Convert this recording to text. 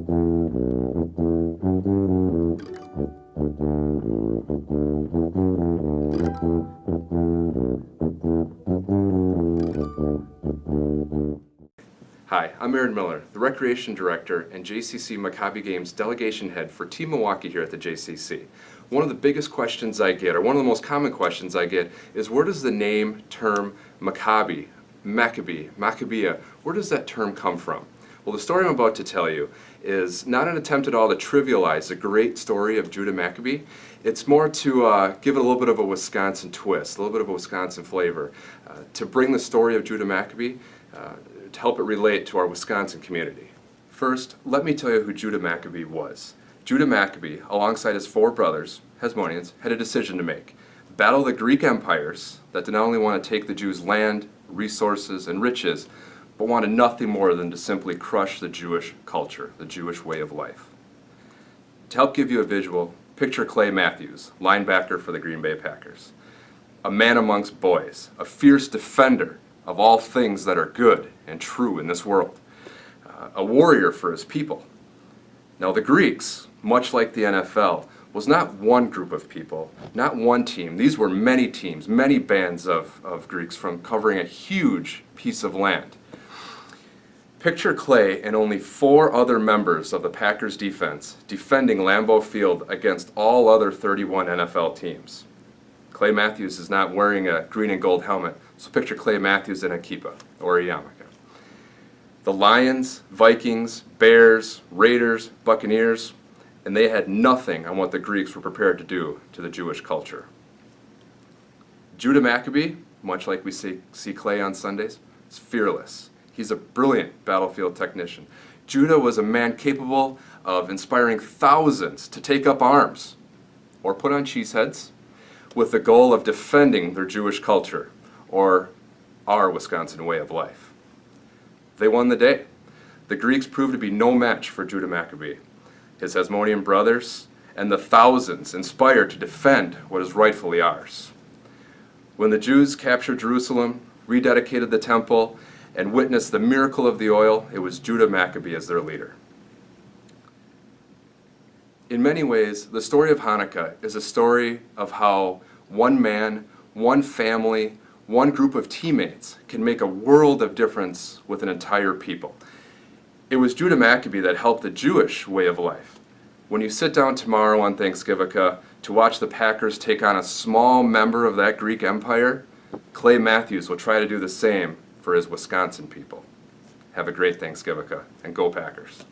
Hi, I'm Aaron Miller, the Recreation Director and JCC Maccabi Games Delegation Head for Team Milwaukee here at the JCC. One of the biggest questions I get, or one of the most common questions I get, is where does the name, term, Maccabi, Maccabea, where does that term come from? Well, the story I'm about to tell you is not an attempt at all to trivialize the great story of Judah Maccabee. It's more to give it a little bit of a Wisconsin twist, a little bit of a Wisconsin flavor, to bring the story of Judah Maccabee to help it relate to our Wisconsin community. First, let me tell you who Judah Maccabee was. Judah Maccabee, alongside his four brothers, Hasmoneans, had a decision to make. Battle the Greek empires that did not only want to take the Jews' land, resources, and riches, but wanted nothing more than to simply crush the Jewish culture, the Jewish way of life. To help give you a visual, picture Clay Matthews, linebacker for the Green Bay Packers. A man amongst boys, a fierce defender of all things that are good and true in this world. A warrior for his people. Now the Greeks, much like the NFL, was not one group of people, not one team. These were many teams, many bands of Greeks from covering a huge piece of land. Picture Clay and only four other members of the Packers defense defending Lambeau Field against all other 31 NFL teams. Clay Matthews is not wearing a green and gold helmet, so picture Clay Matthews in a kippah or a yarmulke. The Lions, Vikings, Bears, Raiders, Buccaneers, and they had nothing on what the Greeks were prepared to do to the Jewish culture. Judah Maccabee, much like we see Clay on Sundays, is fearless. He's a brilliant battlefield technician. Judah was a man capable of inspiring thousands to take up arms or put on cheeseheads with the goal of defending their Jewish culture, or our Wisconsin way of life. They won the day. The Greeks proved to be no match for Judah Maccabee, his Hasmonean brothers, and the thousands inspired to defend what is rightfully ours. When the Jews captured Jerusalem, rededicated the temple, and witnessed the miracle of the oil, it was Judah Maccabee as their leader. In many ways, the story of Hanukkah is a story of how one man, one family, one group of teammates can make a world of difference with an entire people. It was Judah Maccabee that helped the Jewish way of life. When you sit down tomorrow on Thanksgiving to watch the Packers take on a small member of that Greek empire, Clay Matthews will try to do the same for his Wisconsin people. Have a great Thanksgiving, and go Packers.